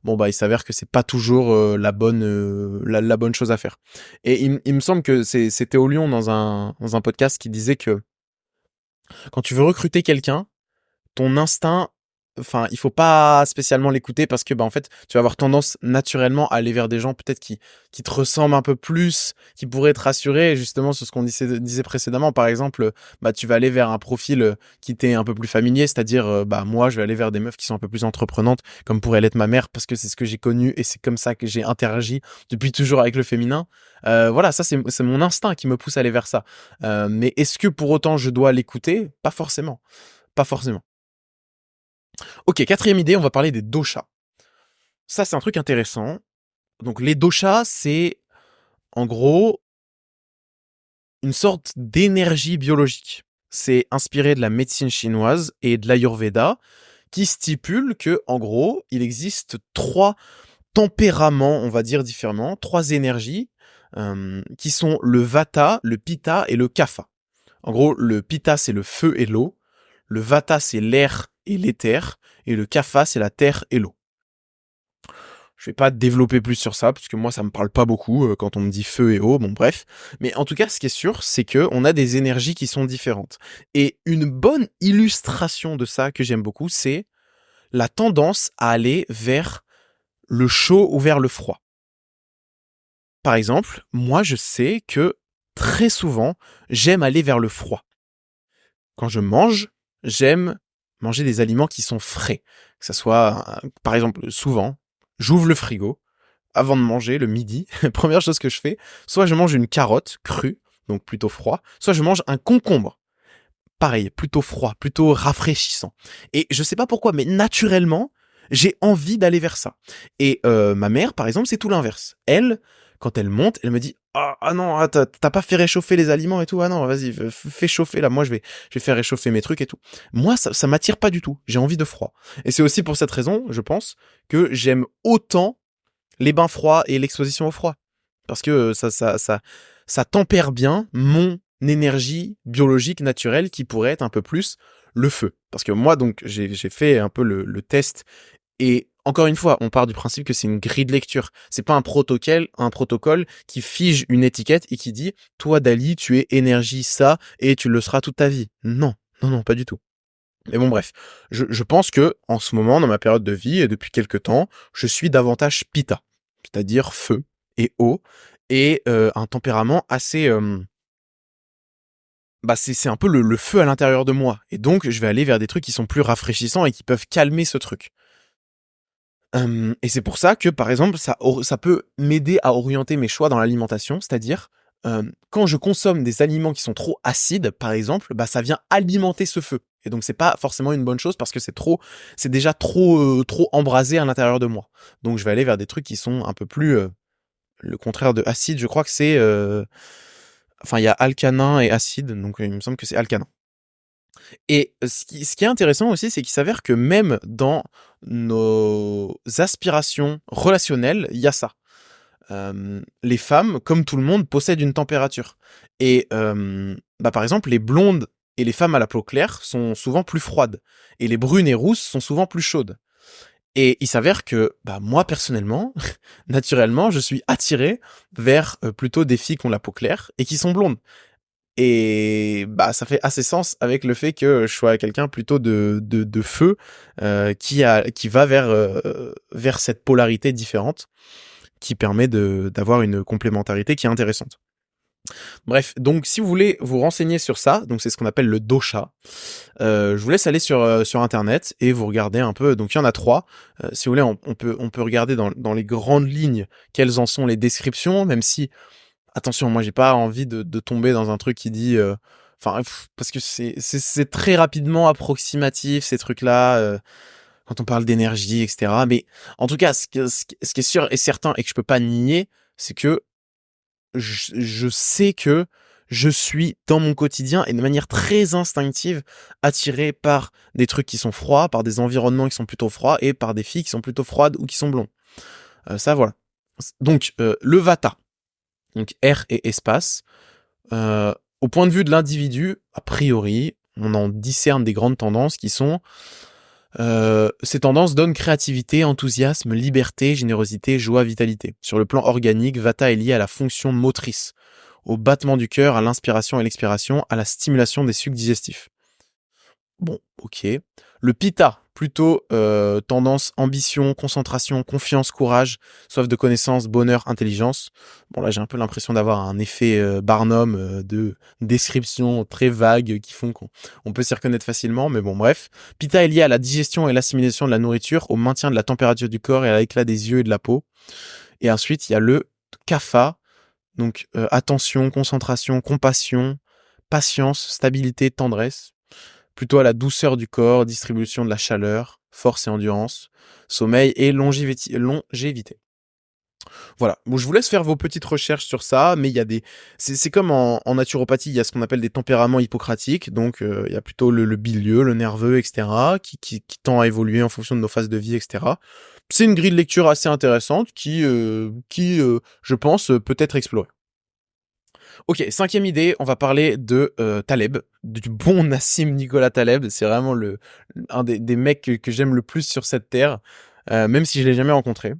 Bon, bah, il s'avère que c'est pas toujours la bonne chose à faire. Et il me semble que c'était Théo Lion dans un podcast qui disait que quand tu veux recruter quelqu'un, ton instinct, enfin, il faut pas spécialement l'écouter parce que, bah, en fait, tu vas avoir tendance naturellement à aller vers des gens peut-être qui te ressemblent un peu plus, qui pourraient te rassurer, justement, sur ce qu'on disait précédemment. Par exemple, bah, tu vas aller vers un profil qui t'est un peu plus familier, c'est-à-dire, bah, moi, je vais aller vers des meufs qui sont un peu plus entreprenantes, comme pourrait l'être ma mère, parce que c'est ce que j'ai connu et c'est comme ça que j'ai interagi depuis toujours avec le féminin. Voilà, ça, c'est mon instinct qui me pousse à aller vers ça. Mais est-ce que pour autant je dois l'écouter? Pas forcément. Pas forcément. Ok, quatrième idée, on va parler des doshas. Ça, c'est un truc intéressant. Donc, les doshas, c'est en gros une sorte d'énergie biologique. C'est inspiré de la médecine chinoise et de l'Ayurveda, qui stipule que, en gros, il existe 3 tempéraments, on va dire différemment, 3 énergies, qui sont le vata, le pitta et le kapha. En gros, le pitta, c'est le feu et l'eau. Le vata, c'est l'air et l'éther. Et le kapha, c'est la terre et l'eau. Je vais pas développer plus sur ça, parce que moi, ça me parle pas beaucoup quand on me dit feu et eau, bon bref. Mais en tout cas, ce qui est sûr, c'est que on a des énergies qui sont différentes. Et une bonne illustration de ça que j'aime beaucoup, c'est la tendance à aller vers le chaud ou vers le froid. Par exemple, moi, je sais que très souvent, j'aime aller vers le froid. Quand je mange, j'aime manger des aliments qui sont frais. Que ça soit, par exemple, souvent, j'ouvre le frigo avant de manger le midi. Première chose que je fais, soit je mange une carotte crue, donc plutôt froid, soit je mange un concombre. Pareil, plutôt froid, plutôt rafraîchissant. Et je sais pas pourquoi, mais naturellement, j'ai envie d'aller vers ça. Et ma mère, par exemple, c'est tout l'inverse. Elle, quand elle monte, elle me dit ah non, t'as pas fait réchauffer les aliments et tout. Ah non, vas-y, fais chauffer là. Moi, je vais faire réchauffer mes trucs et tout. Moi, ça m'attire pas du tout. J'ai envie de froid. Et c'est aussi pour cette raison, je pense, que j'aime autant les bains froids et l'exposition au froid. Parce que ça tempère bien mon énergie biologique naturelle qui pourrait être un peu plus le feu. Parce que moi, donc, j'ai fait un peu le test. Et encore une fois, on part du principe que c'est une grille de lecture. C'est pas un protocole qui fige une étiquette et qui dit, toi, Dali, tu es énergie ça et tu le seras toute ta vie. Non, non, non, pas du tout. Mais bon, bref. Je pense que, en ce moment, dans ma période de vie et depuis quelques temps, je suis davantage pitta. C'est-à-dire feu et eau et un tempérament assez bah c'est un peu le feu à l'intérieur de moi et donc je vais aller vers des trucs qui sont plus rafraîchissants et qui peuvent calmer ce truc. Et c'est pour ça que par exemple ça peut m'aider à orienter mes choix dans l'alimentation, c'est-à-dire quand je consomme des aliments qui sont trop acides par exemple, bah ça vient alimenter ce feu Et donc c'est pas forcément une bonne chose parce que c'est déjà trop embrasé à l'intérieur de moi. Donc je vais aller vers des trucs qui sont un peu plus le contraire de acide. Je crois que c'est enfin il y a alcanin et acide, donc il me semble que c'est alcanin. Et ce qui est intéressant aussi, c'est qu'il s'avère que même dans nos aspirations relationnelles, il y a ça. Les femmes, comme tout le monde, possèdent une température. Et par exemple, les blondes et les femmes à la peau claire sont souvent plus froides. Et les brunes et rousses sont souvent plus chaudes. Et il s'avère que moi, personnellement, naturellement, je suis attiré vers plutôt des filles qui ont la peau claire et qui sont blondes. Et ça fait assez sens avec le fait que je sois quelqu'un plutôt de feu qui va vers cette polarité différente qui permet d'avoir une complémentarité qui est intéressante. Bref, donc si vous voulez vous renseigner sur ça, donc c'est ce qu'on appelle le dosha, je vous laisse aller sur internet et vous regardez un peu. Donc il y en a 3. Si vous voulez, on peut regarder dans les grandes lignes quelles en sont les descriptions, même si attention, moi j'ai pas envie de tomber dans un truc qui dit parce que c'est très rapidement approximatif ces trucs-là quand on parle d'énergie, etc. Mais en tout cas, ce qui est sûr et certain et que je peux pas nier, c'est que je sais que je suis dans mon quotidien et de manière très instinctive attiré par des trucs qui sont froids, par des environnements qui sont plutôt froids et par des filles qui sont plutôt froides ou qui sont blondes. Ça voilà. Donc le vata, donc air et espace. Au point de vue de l'individu, a priori, on en discerne des grandes tendances qui sont ces tendances donnent créativité, enthousiasme, liberté, générosité, joie, vitalité. Sur le plan organique, Vata est lié à la fonction motrice, au battement du cœur, à l'inspiration et l'expiration, à la stimulation des sucs digestifs. Bon, ok. Le Pitta, plutôt tendance ambition, concentration, confiance, courage, soif de connaissance, bonheur, intelligence. Bon là j'ai un peu l'impression d'avoir un effet Barnum de description très vague qui font qu'on peut s'y reconnaître facilement, mais bon bref. Pitta est lié à la digestion et l'assimilation de la nourriture, au maintien de la température du corps et à l'éclat des yeux et de la peau. Et ensuite il y a le Kapha, donc attention, concentration, compassion, patience, stabilité, tendresse. Plutôt à la douceur du corps, distribution de la chaleur, force et endurance, sommeil et longévité. Voilà. Bon, je vous laisse faire vos petites recherches sur ça, mais il y a c'est comme en naturopathie, il y a ce qu'on appelle des tempéraments hippocratiques, donc il y a plutôt le bilieux, le nerveux, etc., qui tend à évoluer en fonction de nos phases de vie, etc. C'est une grille de lecture assez intéressante qui je pense, peut être explorée. Ok, 5e idée, on va parler de Taleb, du bon Nassim Nicolas Taleb. C'est vraiment un des mecs que j'aime le plus sur cette terre, même si je l'ai jamais rencontré,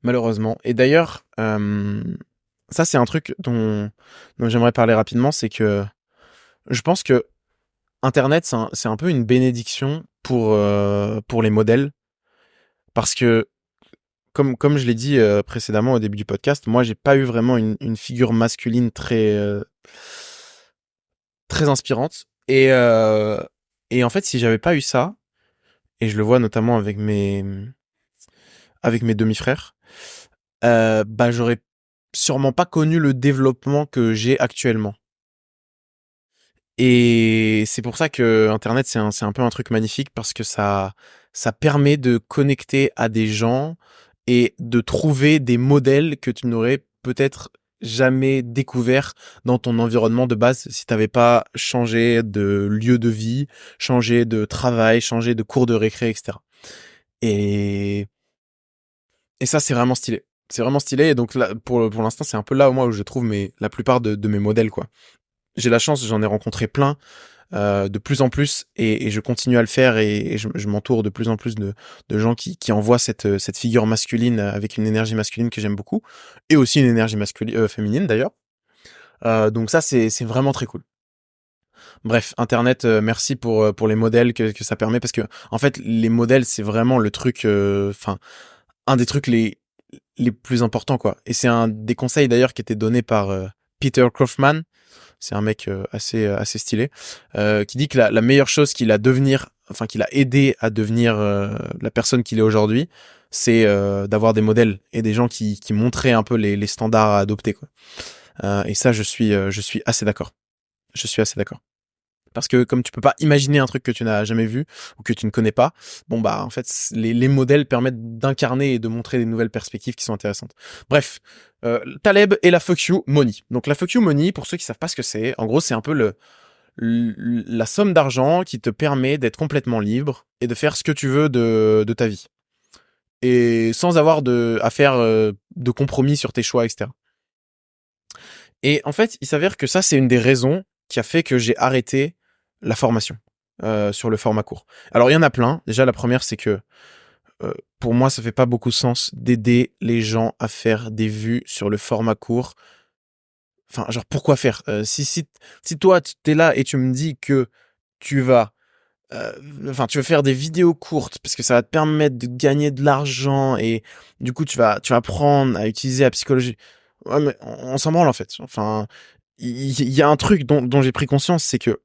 malheureusement. Et d'ailleurs, ça c'est un truc dont j'aimerais parler rapidement, c'est que je pense que Internet c'est un peu une bénédiction pour les modèles, parce que comme je l'ai dit précédemment au début du podcast, moi j'ai pas eu vraiment une figure masculine très inspirante. Et en fait, si j'avais pas eu ça, et je le vois notamment avec mes demi-frères, j'aurais sûrement pas connu le développement que j'ai actuellement. Et c'est pour ça que Internet, c'est un peu un truc magnifique parce que ça permet de connecter à des gens et de trouver des modèles que tu n'aurais peut-être jamais découvert dans ton environnement de base si t'avais pas changé de lieu de vie, changé de travail, changé de cours de récré, etc. Et, et ça, c'est vraiment stylé. C'est vraiment stylé. Et donc là, pour l'instant, c'est un peu là où je trouve la plupart de mes modèles, quoi. J'ai la chance, j'en ai rencontré plein, de plus en plus, et je continue à le faire, et je m'entoure de plus en plus de gens qui envoient cette figure masculine avec une énergie masculine que j'aime beaucoup, et aussi une énergie masculine, féminine d'ailleurs. Donc ça, c'est vraiment très cool. Bref, Internet, merci pour les modèles que ça permet, parce que en fait, les modèles, c'est vraiment le truc, un des trucs les plus importants, quoi. Et c'est un des conseils d'ailleurs qui était donné par Peter Kaufman. C'est un mec assez stylé, qui dit que la meilleure chose qu'il a aidé à devenir la personne qu'il est aujourd'hui, c'est d'avoir des modèles et des gens qui montraient un peu les standards à adopter, quoi. Et ça, je suis assez d'accord. Je suis assez d'accord. Parce que comme tu peux pas imaginer un truc que tu n'as jamais vu ou que tu ne connais pas, bon bah en fait les modèles permettent d'incarner et de montrer des nouvelles perspectives qui sont intéressantes. Bref, Taleb et la fuck you money. Donc la fuck you money, pour ceux qui savent pas ce que c'est, en gros c'est un peu la somme d'argent qui te permet d'être complètement libre et de faire ce que tu veux de ta vie. Et sans avoir à faire de compromis sur tes choix, etc. Et en fait, il s'avère que ça, c'est une des raisons qui a fait que j'ai arrêté la formation sur le format court. Alors, il y en a plein. Déjà, la première, c'est que pour moi, ça fait pas beaucoup de sens d'aider les gens à faire des vues sur le format court. Enfin, genre, pourquoi faire si toi, tu es là et tu me dis que tu vas tu veux faire des vidéos courtes parce que ça va te permettre de gagner de l'argent et du coup tu vas apprendre à utiliser la psychologie. Ouais, mais on s'en branle en fait. Enfin, il y a un truc dont j'ai pris conscience, c'est que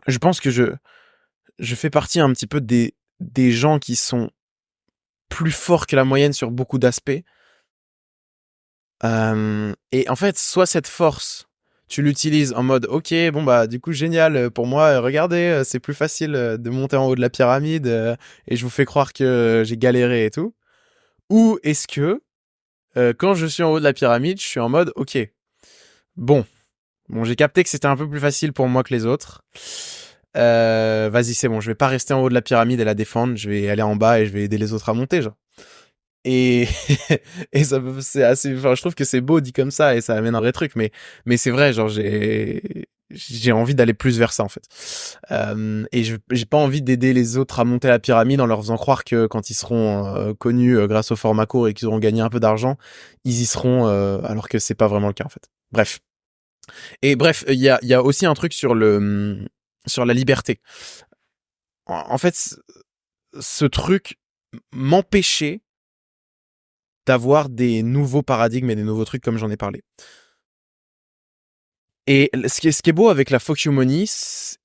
je pense que je fais partie un petit peu des gens qui sont plus forts que la moyenne sur beaucoup d'aspects. Et en fait, soit cette force, tu l'utilises en mode ok, bon bah du coup génial pour moi, regardez, c'est plus facile de monter en haut de la pyramide et je vous fais croire que j'ai galéré et tout. Ou est-ce que quand je suis en haut de la pyramide, je suis en mode ok, bon, j'ai capté que c'était un peu plus facile pour moi que les autres. Vas-y, c'est bon, je vais pas rester en haut de la pyramide et la défendre, je vais aller en bas et je vais aider les autres à monter, genre. Et et c'est assez, enfin je trouve que c'est beau dit comme ça et ça amène un vrai truc, mais c'est vrai, genre j'ai envie d'aller plus vers ça en fait. Et j'ai pas envie d'aider les autres à monter la pyramide en leur faisant croire que quand ils seront connus grâce au format court et qu'ils auront gagné un peu d'argent, ils y seront alors que c'est pas vraiment le cas en fait. Bref. Et bref, il y a aussi un truc sur la liberté. En fait, ce truc m'empêchait d'avoir des nouveaux paradigmes et des nouveaux trucs comme j'en ai parlé. Et ce qui est beau avec la fuck you money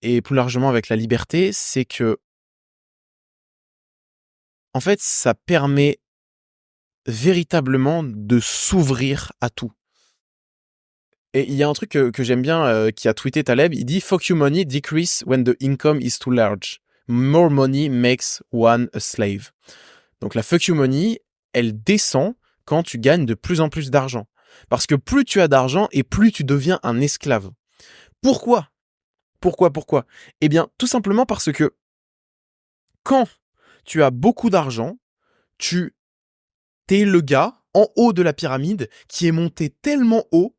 et plus largement avec la liberté, c'est que en fait, ça permet véritablement de s'ouvrir à tout. Et il y a un truc que j'aime bien qui a tweeté Taleb, il dit fuck you money decrease when the income is too large. More money makes one a slave. Donc la fuck you money, elle descend quand tu gagnes de plus en plus d'argent. Parce que plus tu as d'argent et plus tu deviens un esclave. Pourquoi ? Pourquoi ? Eh bien, tout simplement parce que quand tu as beaucoup d'argent, tu t'es le gars en haut de la pyramide qui est monté tellement haut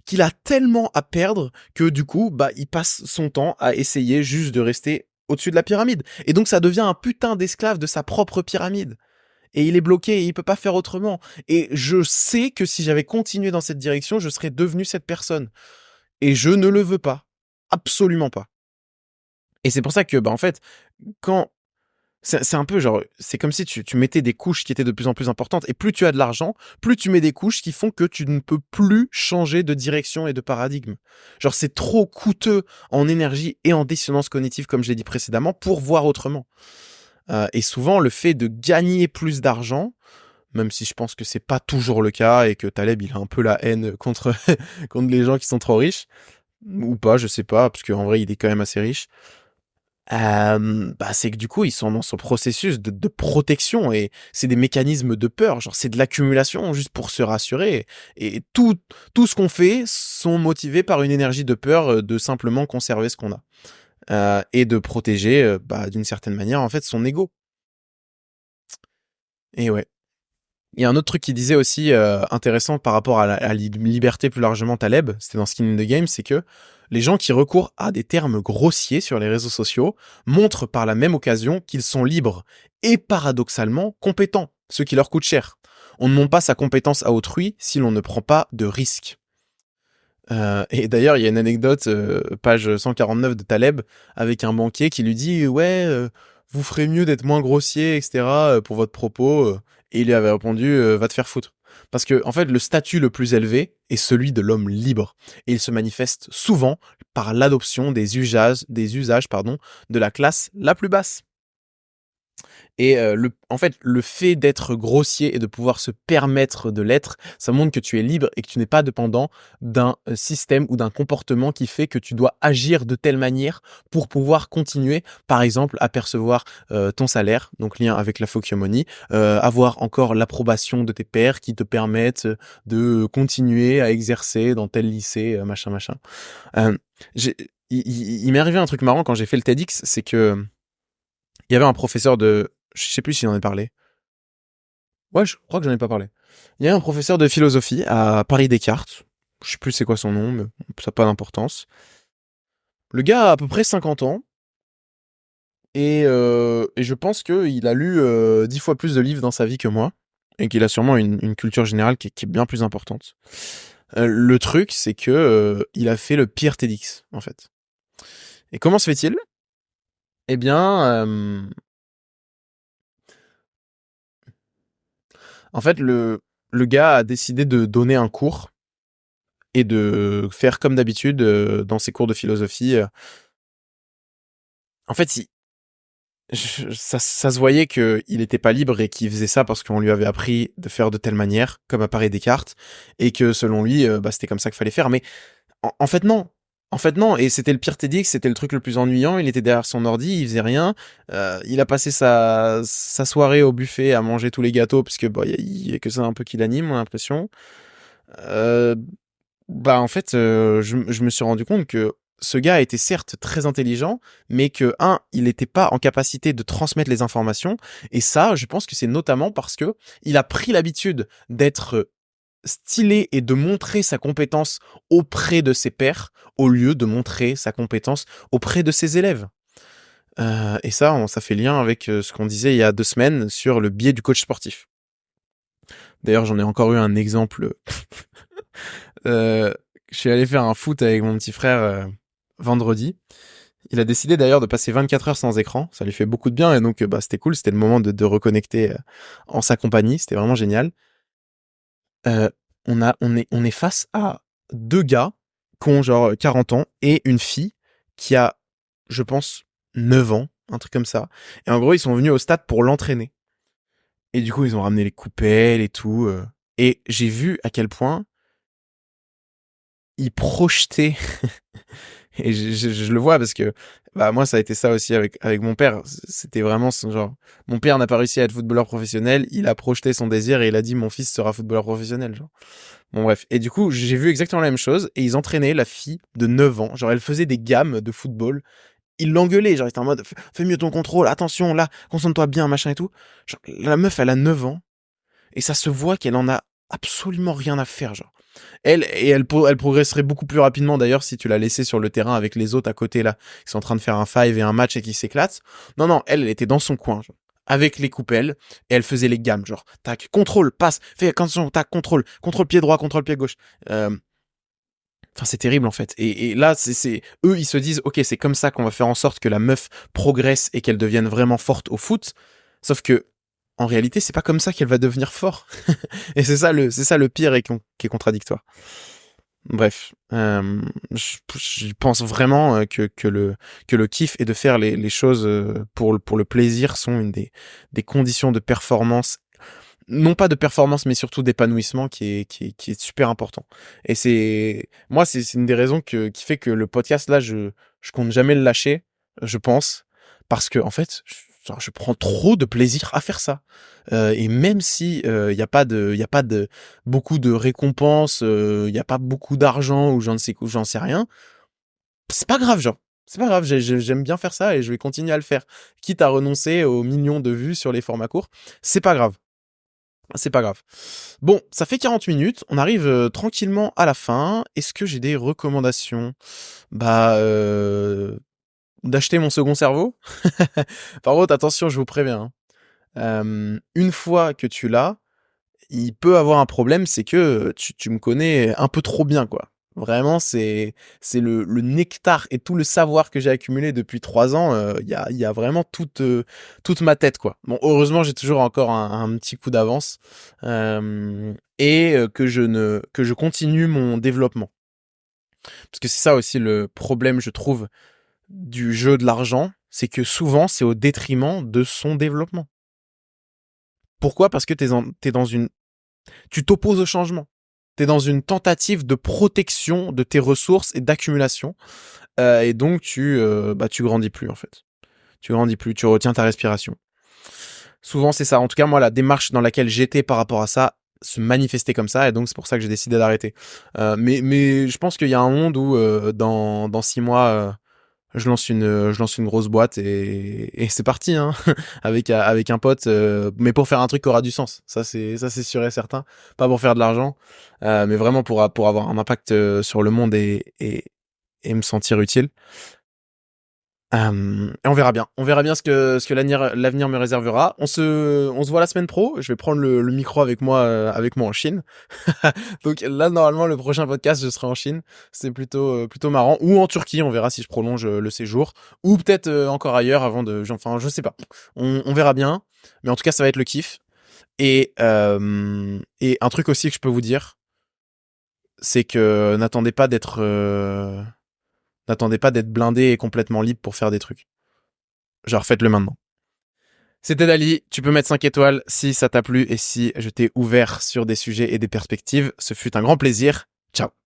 qu'il a tellement à perdre que du coup, bah, il passe son temps à essayer juste de rester au-dessus de la pyramide. Et donc, ça devient un putain d'esclave de sa propre pyramide. Et il est bloqué et il peut pas faire autrement. Et je sais que si j'avais continué dans cette direction, je serais devenu cette personne. Et je ne le veux pas. Absolument pas. Et c'est pour ça que, bah, en fait, quand c'est un peu genre, c'est comme si tu mettais des couches qui étaient de plus en plus importantes. Et plus tu as de l'argent, plus tu mets des couches qui font que tu ne peux plus changer de direction et de paradigme. Genre, c'est trop coûteux en énergie et en dissonance cognitive, comme je l'ai dit précédemment, pour voir autrement. Et souvent, le fait de gagner plus d'argent, même si je pense que c'est pas toujours le cas et que Taleb, il a un peu la haine contre, contre les gens qui sont trop riches, ou pas, je sais pas, parce qu'en vrai, il est quand même assez riche. Bah c'est que du coup ils sont dans ce processus de protection et c'est des mécanismes de peur, genre c'est de l'accumulation juste pour se rassurer et tout ce qu'on fait sont motivés par une énergie de peur de simplement conserver ce qu'on a et de protéger bah d'une certaine manière en fait son ego. Et ouais. Il y a un autre truc qui disait aussi intéressant par rapport à la liberté plus largement Taleb, c'était dans Skin in the Game, c'est que les gens qui recourent à des termes grossiers sur les réseaux sociaux montrent par la même occasion qu'ils sont libres et paradoxalement compétents, ce qui leur coûte cher. On ne montre pas sa compétence à autrui si l'on ne prend pas de risques. Et d'ailleurs, il y a une anecdote, page 149 de Taleb, avec un banquier qui lui dit « Ouais, vous ferez mieux d'être moins grossier, etc. Pour votre propos. » Et il lui avait répondu « Va te faire foutre. » Parce que, en fait, le statut le plus élevé est celui de l'homme libre. Et il se manifeste souvent par l'adoption des usages de la classe la plus basse. Et en fait, le fait d'être grossier et de pouvoir se permettre de l'être, ça montre que tu es libre et que tu n'es pas dépendant d'un système ou d'un comportement qui fait que tu dois agir de telle manière pour pouvoir continuer, par exemple, à percevoir ton salaire, donc lien avec la Fokyo Money, avoir encore l'approbation de tes pairs qui te permettent de continuer à exercer dans tel lycée, machin, machin. Euh, il m'est arrivé un truc marrant quand j'ai fait le TEDx, c'est que il y avait un professeur de, je sais plus si j'en ai parlé. Ouais, je crois que j'en ai pas parlé. Il y a un professeur de philosophie à Paris Descartes. Je sais plus c'est quoi son nom, mais ça n'a pas d'importance. Le gars a à peu près 50 ans. Et je pense qu'il a lu 10 fois plus de livres dans sa vie que moi. Et qu'il a sûrement une culture générale qui est bien plus importante. Le truc, c'est que il a fait le pire TEDx, en fait. Et comment se fait-il? Eh bien, en fait, le gars a décidé de donner un cours et de faire comme d'habitude dans ses cours de philosophie. En fait, ça se voyait qu'il n'était pas libre et qu'il faisait ça parce qu'on lui avait appris de faire de telle manière, comme apparaît Descartes, et que selon lui, bah, c'était comme ça qu'il fallait faire. Mais en fait, non. En fait, non. Et c'était le pire TEDx, c'était le truc le plus ennuyant. Il était derrière son ordi, il faisait rien. Il a passé sa soirée au buffet à manger tous les gâteaux, parce que bah, y a que ça un peu qui l'anime, j'ai l'impression. Euh, Bah en fait, je me suis rendu compte que ce gars était certes très intelligent, mais que il n'était pas en capacité de transmettre les informations. Et ça, je pense que c'est notamment parce que il a pris l'habitude d'être stylé et de montrer sa compétence auprès de ses pairs, au lieu de montrer sa compétence auprès de ses élèves. Et ça fait lien avec ce qu'on disait il y a 2 semaines sur le biais du coach sportif. D'ailleurs, j'en ai encore eu un exemple. Euh, je suis allé faire un foot avec mon petit frère vendredi. Il a décidé d'ailleurs de passer 24 heures sans écran. Ça lui fait beaucoup de bien et donc bah, c'était cool. C'était le moment de reconnecter en sa compagnie. C'était vraiment génial. Euh, on est face à deux gars qui ont genre 40 ans et une fille qui a, je pense, 9 ans, un truc comme ça. Et en gros, ils sont venus au stade pour l'entraîner. Et du coup, ils ont ramené les coupelles et tout. Et j'ai vu à quel point ils projetaient. Et je le vois parce que bah moi ça a été ça aussi avec mon père. C'était vraiment son genre. Mon père n'a pas réussi à être footballeur professionnel. Il a projeté son désir et il a dit mon fils sera footballeur professionnel. Genre. Bon bref. Et du coup j'ai vu exactement la même chose et ils entraînaient la fille de 9 ans. Genre elle faisait des gammes de football. Ils l'engueulaient. Genre ils étaient en mode fais mieux ton contrôle. Attention là, concentre-toi bien machin et tout. Genre, la meuf elle a 9 ans et ça se voit qu'elle en a absolument rien à faire genre. Elle progresserait beaucoup plus rapidement d'ailleurs si tu la laissais sur le terrain avec les autres à côté là, qui sont en train de faire un five et un match et qui s'éclatent. Non, non, elle était dans son coin, genre, avec les coupelles, et elle faisait les gammes, genre, tac, contrôle, passe, fais attention, tac, contrôle pied droit, contrôle pied gauche. Enfin, c'est terrible en fait. Et là, eux, ils se disent, ok, c'est comme ça qu'on va faire en sorte que la meuf progresse et qu'elle devienne vraiment forte au foot. Sauf que, en réalité, c'est pas comme ça qu'elle va devenir fort. Et c'est ça le pire et qui est contradictoire. Bref, je pense vraiment que le kiff et de faire les choses pour le plaisir sont des conditions de performance, non pas de performance mais surtout d'épanouissement qui est super important. Et c'est une des raisons qui fait que le podcast là je compte jamais le lâcher, je pense, parce que en fait je prends trop de plaisir à faire ça. Et même si y a pas de beaucoup de récompenses, y a pas beaucoup d'argent ou j'en sais rien, c'est pas grave, genre. C'est pas grave, j'aime bien faire ça et je vais continuer à le faire. Quitte à renoncer aux millions de vues sur les formats courts, c'est pas grave. C'est pas grave. Bon, ça fait 40 minutes, on arrive tranquillement à la fin. Est-ce que j'ai des recommandations? Bah, d'acheter mon second cerveau. Par contre, attention, je vous préviens, hein. Une fois que tu l'as, il peut avoir un problème, c'est que tu me connais un peu trop bien, quoi. Vraiment, c'est le nectar et tout le savoir que j'ai accumulé depuis 3 ans. Il y a vraiment toute ma tête, quoi. Bon, heureusement, j'ai toujours encore un petit coup d'avance et que je continue mon développement. Parce que c'est ça aussi le problème, je trouve, du jeu de l'argent, c'est que souvent, c'est au détriment de son développement. Pourquoi? Parce que tu t'opposes au changement. T'es dans une tentative de protection de tes ressources et d'accumulation. Et donc, tu grandis plus, en fait. Tu grandis plus, tu retiens ta respiration. Souvent, c'est ça. En tout cas, moi, la démarche dans laquelle j'étais par rapport à ça se manifestait comme ça, et donc c'est pour ça que j'ai décidé d'arrêter. Mais je pense qu'il y a un monde où dans 6 mois, je lance une grosse boîte et c'est parti, hein, avec un pote, mais pour faire un truc qui aura du sens. Ça c'est sûr et certain. Pas pour faire de l'argent, mais vraiment pour avoir un impact sur le monde et me sentir utile. Et on verra bien. On verra bien ce que l'avenir me réservera. On se voit la semaine pro. Je vais prendre le micro avec moi en Chine. Donc là, normalement, le prochain podcast, je serai en Chine. C'est plutôt marrant. Ou en Turquie. On verra si je prolonge le séjour. Ou peut-être encore ailleurs enfin, je sais pas. On verra bien. Mais en tout cas, ça va être le kiff. Et un truc aussi que je peux vous dire, c'est que n'attendez pas d'être blindé et complètement libre pour faire des trucs. Genre, faites-le maintenant. C'était Dali, tu peux mettre 5 étoiles si ça t'a plu et si je t'ai ouvert sur des sujets et des perspectives. Ce fut un grand plaisir. Ciao.